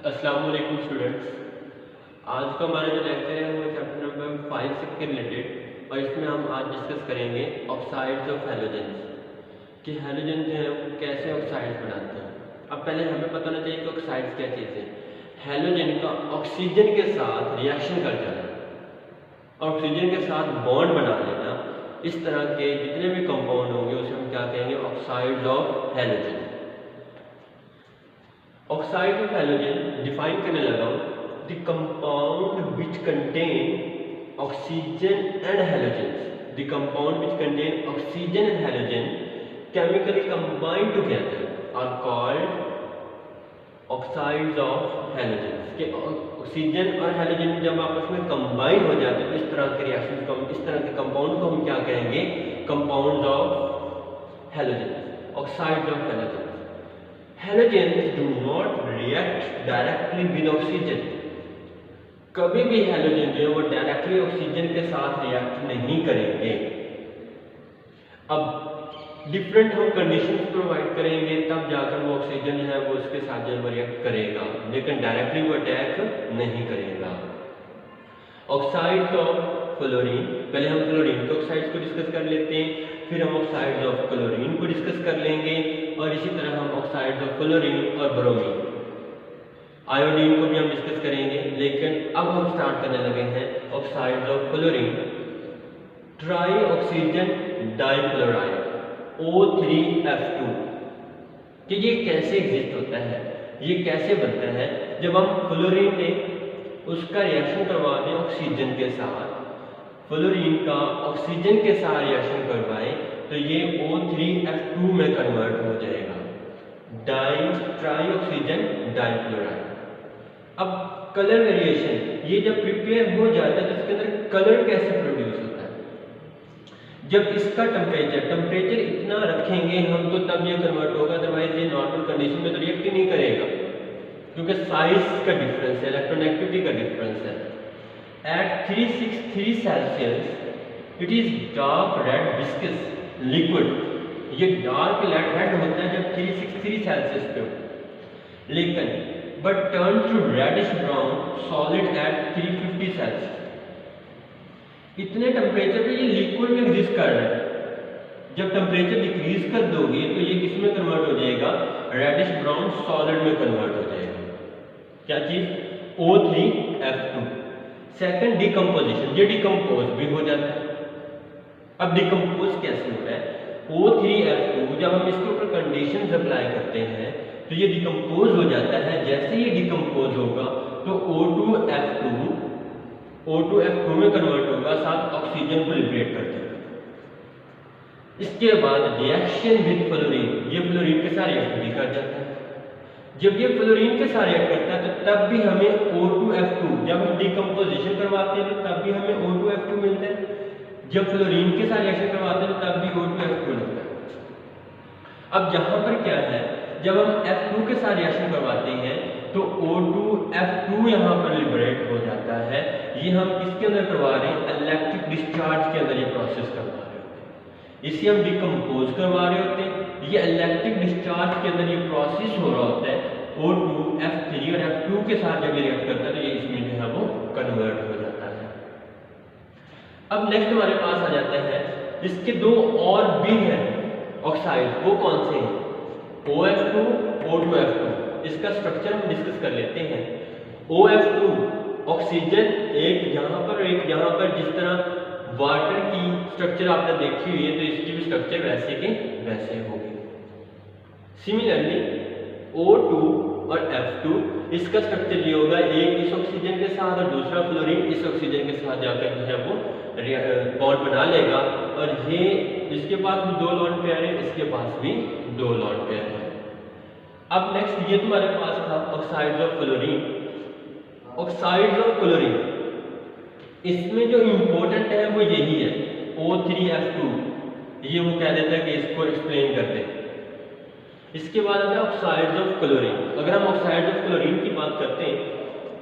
अस्सलाम वालेकुम स्टूडेंट्स। आज का हमारा जो लेक्चर है वो चैप्टर नंबर 5 से रिलेटेड, और इसमें हम आज डिस्कस करेंगे ऑक्साइड्स ऑफ हैलोजेंस कि हैलोजन जो है वो कैसे ऑक्साइड्स बनाते हैं। अब पहले हमें पता होना चाहिए कि ऑक्साइड्स क्या चीज़ है। हैलोजन का ऑक्सीजन के साथ रिएक्शन कर जाना, ऑक्सीजन के साथ बॉन्ड बना लेना, इस तरह के जितने भी कंपाउंड होंगे उसे हम क्या कहेंगे, oxides of halogen. Oxide of halogen define करने लगा हूं, the compound which contain oxygen and halogens, the compound which contain oxygen and halogen chemically combined together are called oxides of halogens. के ऑक्सीजन और हैलोजन जब आपस में combine हो जाते हैं तो इस तरह के रिएक्शन को, इस तरह के कंपाउंड को हम क्या कहेंगे, compounds of halogens, oxides of halogens. Halogens do not react directly with oxygen। कभी भी हैलोजन जो है वो डायरेक्टली ऑक्सीजन के साथ रिएक्ट नहीं करेंगे। अब डिफरेंट हम कंडीशंस प्रोवाइड करेंगे तब जाकर वो ऑक्सीजन है वो उसके साथ जो रिएक्ट करेगा, लेकिन डायरेक्टली वो अटैक नहीं करेगा। ऑक्साइड्स ऑफ फ्लोरीन, पहले हम फ्लोरीन के ऑक्साइड्स को डिस्कस कर लेते हैं, फिर हम ऑक्साइड्स ऑफ क्लोरीन को डिस्कस कर लेंगे, और इसी तरह हम ऑक्साइड्स ऑफ फ्लोरीन और ब्रोमीन, आयोडीन को भी हम डिस्कस करेंगे। लेकिन अब हम स्टार्ट करने लगे हैं oxides of fluorine. Tri oxygen difluoride O3F2 कि ये कैसे एग्जिस्ट होता है, ये कैसे बनता है। जब हम फ्लोरीन ने उसका रिएक्शन करवा दें ऑक्सीजन के साथ, फ्लोरीन का ऑक्सीजन के साथ रिएक्शन करवाएं तो ये O3F2 में कन्वर्ट हो जाएगा, ट्राई ऑक्सीजन डाइफ्लोराइड। अब कलर वेरिएशन, ये जब प्रिपेयर हो जाता है तो इसके अंदर कलर कैसे प्रोड्यूस होता है। जब इसका टेम्परेचर इतना रखेंगे हम तो तब ये कन्वर्ट होगा, अदरवाइज ये नॉर्मल कंडीशन में तो रिएक्ट ही नहीं करेगा, क्योंकि साइज का डिफरेंस है, इलेक्ट्रोनेगेटिविटी का डिफरेंस है। At 363 Celsius it is dark red viscous liquid, ये डार्क रेड होता है जब 363 सेल्सियस पे हो, लेकिन but turn to reddish brown solid at 350 Celsius. इतने टेम्परेचर पे ये लिक्विड में एग्जिस्ट कर रहा है, जब टेम्परेचर डिक्रीज कर दोगे तो ये किस में कन्वर्ट हो जाएगा, रेडिश ब्राउन सॉलिड में कन्वर्ट हो जाएगा। क्या चीज, O3F2। सेकंड डिकम्पोजिशन, ये डिकम्पोज भी हो जाता है। अब डिकम्पोज कैसे हो रहा है, O3F2 जब हम इसके ऊपर कंडीशंस अप्लाई करते हैं तो ये डिकम्पोज हो जाता है। जैसे ये डिकम्पोज होगा तो O2F2 में कन्वर्ट होगा, साथ ऑक्सीजन को लिबरेट कर देगा। इसके बाद रिएक्शन विद फ्लोरीन, ये फ्लोरीन के साथ रिएक्ट भी कर जाता है। जब ये फ्लोरीन के साथ रिएक्ट करता है तो तब भी हमें O2F2, जब हम डिकम्पोजिशन करवाते हैं तो तब भी हमें O2F2 मिलता है, जब फ्लोरीन के साथ रिएक्शन करवाते हैं तब भी O2F2 लगता है। अब यहाँ पर क्या है, जब हम F2 के साथ रिएक्शन करवाते हैं तो O2F2 यहाँ पर लिबरेट हो जाता है। ये हम किसके अंदर करवा रहे हैं, इलेक्ट्रिक डिस्चार्ज के अंदर ये प्रोसेस करवा रहे होते हैं, इसे हम डिकम्पोज करवा रहे होते हैं। ये इलेक्ट्रिक डिस्चार्ज के अंदर ये प्रोसेस हो रहा होता है, O2F3 और F2 के साथ जब ये रिएक्ट करता है तो ये इसमें जो है वो कन्वर्ट हो जाता है। अब नेक्स्ट हमारे पास आ जाता है, इसके दो और भी हैं ऑक्साइड, वो कौन से हैं, OF2, O2F2। इसका स्ट्रक्चर हम डिस्कस कर लेते हैं। OF2 ऑक्सीजन एक यहाँ पर एक यहाँ पर, जिस तरह वाटर की स्ट्रक्चर आपने देखी हुई है तो इसकी भी स्ट्रक्चर वैसे के वैसे होगी। सिमिलरली O2 और F2, इसका स्ट्रक्चर ये होगा, एक इस ऑक्सीजन के साथ और दूसरा फ्लोरीन इस ऑक्सीजन के साथ जाकर जो है वो बॉन्ड बना लेगा, और ये इसके पास भी 2 लॉन्ड पेयर है, इसके पास भी 2 लॉन्ड पेयर है। अब नेक्स्ट ये तुम्हारे पास था oxides of fluorine. Oxides of chlorine, इसमें जो इंपॉर्टेंट है वो यही है, O3F2, ये वो कह देता है कि इसको एक्सप्लेन करते हैं। इसके बाद आता है ऑक्साइड्स ऑफ क्लोरीन। अगर हम ऑक्साइड्स ऑफ क्लोरीन की बात करते हैं,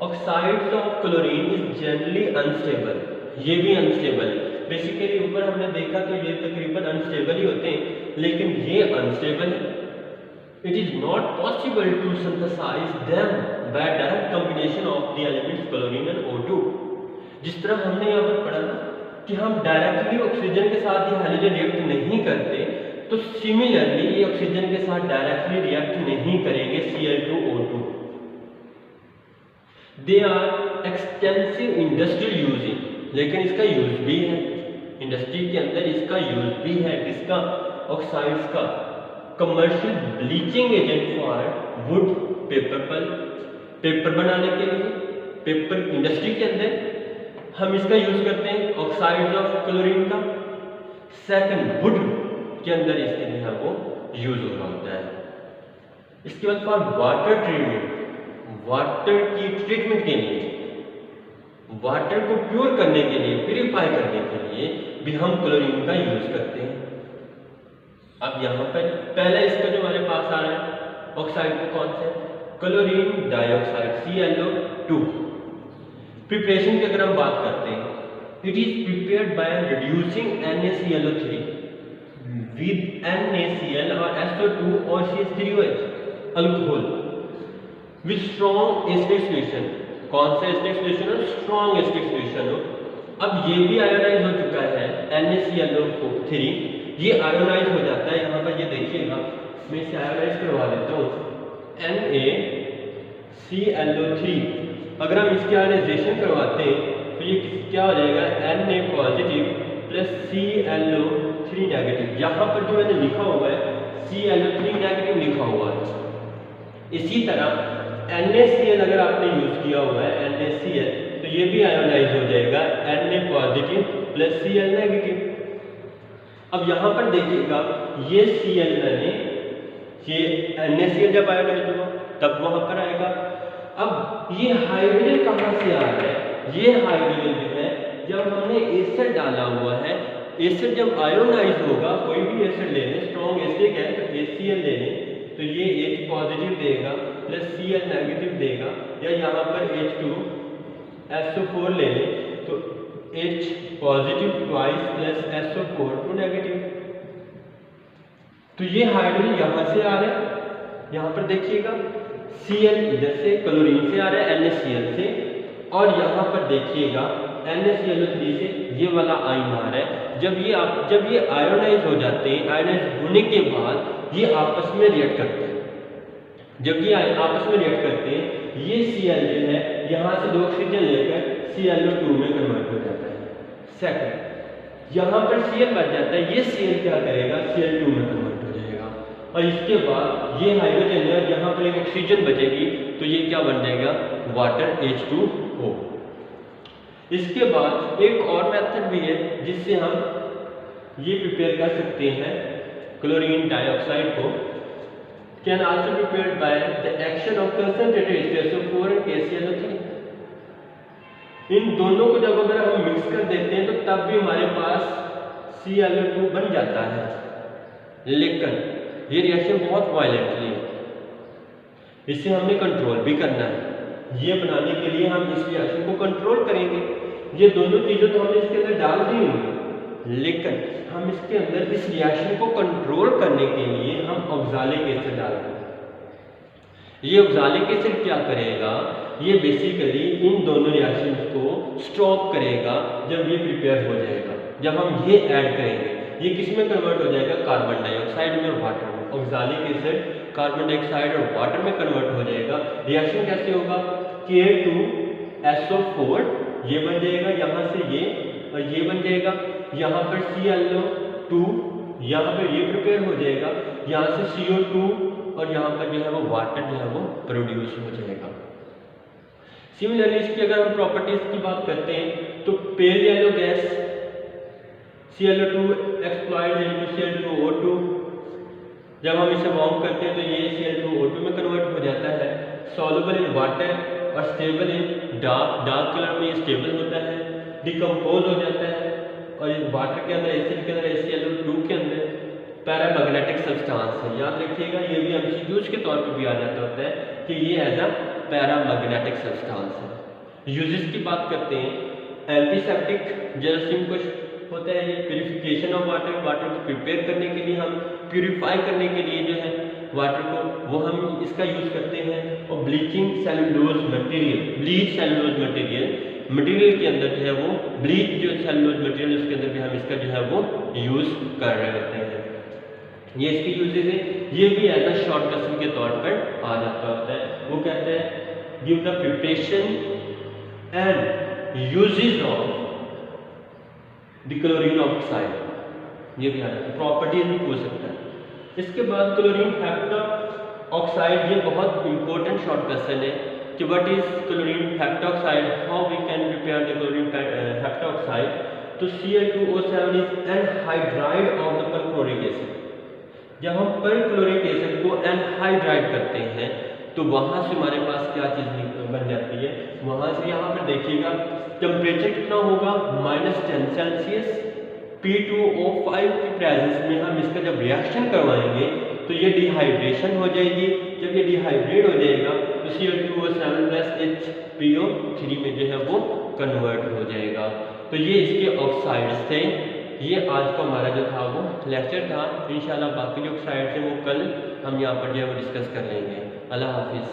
oxides of chlorine is generally unstable, ये भी अनस्टेबल है। बेसिकली ऊपर हमने देखा तो ये तकरीबन अनस्टेबल ही होते हैं, लेकिन ये अनस्टेबल है। It is not possible to synthesize them by direct combination of the elements chlorine and O2. जिस तरह हमने यहाँ पर पढ़ा ना कि हम डायरेक्टली ऑक्सीजन के साथ ये हाइड्रोजन रिएक्ट नहीं करते, तो सिमिलरली ये ऑक्सीजन के साथ डायरेक्टली रिएक्ट नहीं करेंगे Cl2O2। They are extensive industrial using, लेकिन इसका यूज भी है इंडस्ट्री के अंदर, इसका यूज भी है किसका, ऑक्साइड्स का। Commercial bleaching agent for would paper pulp, paper बनाने के लिए पेपर इंडस्ट्री के अंदर हम इसका यूज करते हैं ऑक्साइड्स ऑफ क्लोरीन का। सेकंड, वुड के अंदर इसके लिए वो यूज हो रहा होता है। इसके बाद फॉर वाटर ट्रीटमेंट, वाटर की ट्रीटमेंट के लिए, वाटर को प्योर करने के लिए, प्यूरिफाई करने के लिए भी हम क्लोरीन का यूज करते हैं। अब यहाँ पर पहला इसका जो हमारे पास आ रहा है ऑक्साइड को कौन से, क्लोरीन डाइऑक्साइड ClO2। प्रिपरेशन की अगर हम बात करते हैं, it is prepared by reducing NaClO3 with NaCl और SO2 और CH3OH alcohol with strong acidic solution. कौन सा एसिडिक सॉल्यूशन हो, स्ट्रॉन्ग एसिडिक सॉल्यूशन हो। अब ये भी आयोनाइज हो चुका है NaClO3, ये आयोनाइज हो जाता है। यहाँ पर ये देखिएगा, मैं इसे आयोनाइज करवा देता हूँ NaClO3। अगर हम इसके आयोनाइजेशन करवाते हैं तो ये क्या हो जाएगा, Na positive plus ClO3 negative. यहाँ पर जो मैंने लिखा हुआ है ClO3 नेगेटिव लिखा हुआ है। इसी तरह NaCl अगर आपने यूज किया हुआ है NaCl, तो ये भी आयोनाइज हो जाएगा Na positive plus Cl negative. अब यहाँ पर देखिएगा ये Cl मैंने, ये NaCl जब आयोनाइज होगा तब वहां पर आएगा। अब ये हाइड्रोजन कहाँ से आ रहा है, ये हाइड्रोजन जो है जब हमने एसिड डाला हुआ है, एसिड जब आयोनाइज होगा, कोई भी एसिड ले लें, स्ट्रॉन्ग एसिड है तो HCl ले लें, तो ये H पॉजिटिव देगा प्लस Cl नेगेटिव देगा, या यहाँ पर H2SO4 ले लें तो H positive twice plus SO4 2 negative. तो ये हाइड्रोजन यहाँ से आ रहा है, यहाँ पर देखिएगा Cl इधर से क्लोरीन से आ रहा है NaCl से, और यहाँ पर देखिएगा NaClO3 से ये वाला आयन आ रहा है। जब ये आयोनाइज हो जाते हैं, आयोनाइज होने के बाद ये आपस में रिएक्ट करते हैं। जब ये आपस में रिएक्ट करते हैं, ये Cl जो है यहाँ से 2 ऑक्सीजन लेकर ClO2 में कन्वर्ट हो जाता है। सेकंड, यहाँ पर Cl बच जाता है, ये Cl क्या करेगा, Cl2 में कन्वर्ट हो जाएगा, और इसके बाद ये हाइड्रोजन है, यहाँ पर एक ऑक्सीजन बचेगी तो ये क्या बन जाएगा, वाटर H2O। इसके बाद एक और मेथड भी है जिससे हम ये प्रिपेयर कर सकते हैं क्लोरीन डाइऑक्साइड को। Can also prepared by the action of concentrated H2SO4 and KClO3। इन दोनों को जब अगर हम मिक्स कर देते हैं तो तब भी हमारे पास ClO2 बन जाता है, लेकिन ये रिएक्शन बहुत वायलेंटली है, इसे हमने कंट्रोल भी करना है। ये बनाने के लिए हम इस रिएक्शन को कंट्रोल करेंगे। ये दोनों चीजें तो हमने इसके अंदर डाल दी होंगी, लेकिन हम इसके अंदर इस रिएक्शन को कंट्रोल करने के लिए हम ऑक्सालिक एसिड डाल देंगे। ये ऑक्सालिक एसिड क्या करेगा, ये बेसिकली इन दोनों रिएक्शंस को स्टॉप करेगा जब ये प्रिपेयर हो जाएगा। जब हम ये ऐड करेंगे, ये किस में कन्वर्ट हो जाएगा, कार्बन डाइऑक्साइड में और वाटर में। ऑक्सालिक एसिड कार्बन डाइऑक्साइड और वाटर में कन्वर्ट हो जाएगा। रिएक्शन कैसे होगा, K2SO4 ये बन जाएगा, यहाँ से ये और ये बन जाएगा, यहाँ पर ClO2 यहाँ पर ये प्रिपेयर हो जाएगा, यहाँ से CO2 और यहाँ पर जो है वो वाटर जो है वो प्रोड्यूस हो जाएगा। सिमिलरली इसकी अगर हम प्रॉपर्टीज की बात करते हैं तो pale yellow gas ClO2 explode into Cl2O2, जब हम इसे वार्म करते हैं तो ये Cl2O2 में कन्वर्ट हो जाता है। सॉल्युबल इन वाटर और स्टेबल इन डार्क कलर में ये स्टेबल होता है, डिकम्पोज हो जाता है, और इस वाटर के अंदर, एसिड के अंदर, Cl2 के अंदर पैरामैग्नेटिक सब्सटेंस है। याद रखिएगा, ये भी MCQs के तौर पे भी आ जाता होता है कि ये एज अ पैरामैग्नेटिक सब्सटेंस है। यूजेस की बात करते हैं, एंटीसेप्टिक जरासीम कुछ होता है, ये प्यूरिफिकेशन ऑफ वाटर, वाटर को प्रिपेयर करने के लिए, हम प्यूरिफाई करने के लिए जो है वाटर को, वो हम इसका यूज़ करते हैं। और bleaching cellulose material, bleach cellulose material के अंदर जो है वो ब्लीच जो सेलुलोज मटेरियल उसके अंदर भी हम इसका जो है वो यूज़ कर रहे होते हैं। ये इसके यूजेज है, ये भी एज अ शॉर्ट क्वेश्चन के तौर पर आ जाता होता है। वो कहते हैं give the preparation and usages of the chlorine oxide, ये भी आ जाता है, प्रॉपर्टीज भी पूछ सकता है। इसके बाद क्लोरीन हेप्टाऑक्साइड, ये बहुत इंपॉर्टेंट शॉर्ट क्वेश्चन है कि what is chlorine heptoxide, how we can prepare the chlorine heptoxide. तो Cl2O7 is anhydride of the perchloric acid. जब हम परक्लोरिक एसिड को एनहाइड्राइड करते हैं तो वहां से हमारे पास क्या चीज बन जाती है, वहां से यहाँ पर देखिएगा टेम्परेचर कितना होगा -10 सेल्सियस। P2O5 की प्रेजेंस में हम इसका जब रिएक्शन करवाएंगे तो ये डिहाइड्रेशन हो जाएगी। जब ये डिहाइड्रेट हो जाएगा तो Cl2O7 + HPO3 में जो है वो कन्वर्ट हो जाएगा। तो ये इसके ऑक्साइड्स थे। ये आज का हमारा जो था वो लेक्चर था। इंशाल्लाह बाकी जो ऑक्साइड्स हैं वो कल हम यहाँ पर जो है वो डिस्कस कर लेंगे। अल्लाह हाफिज़।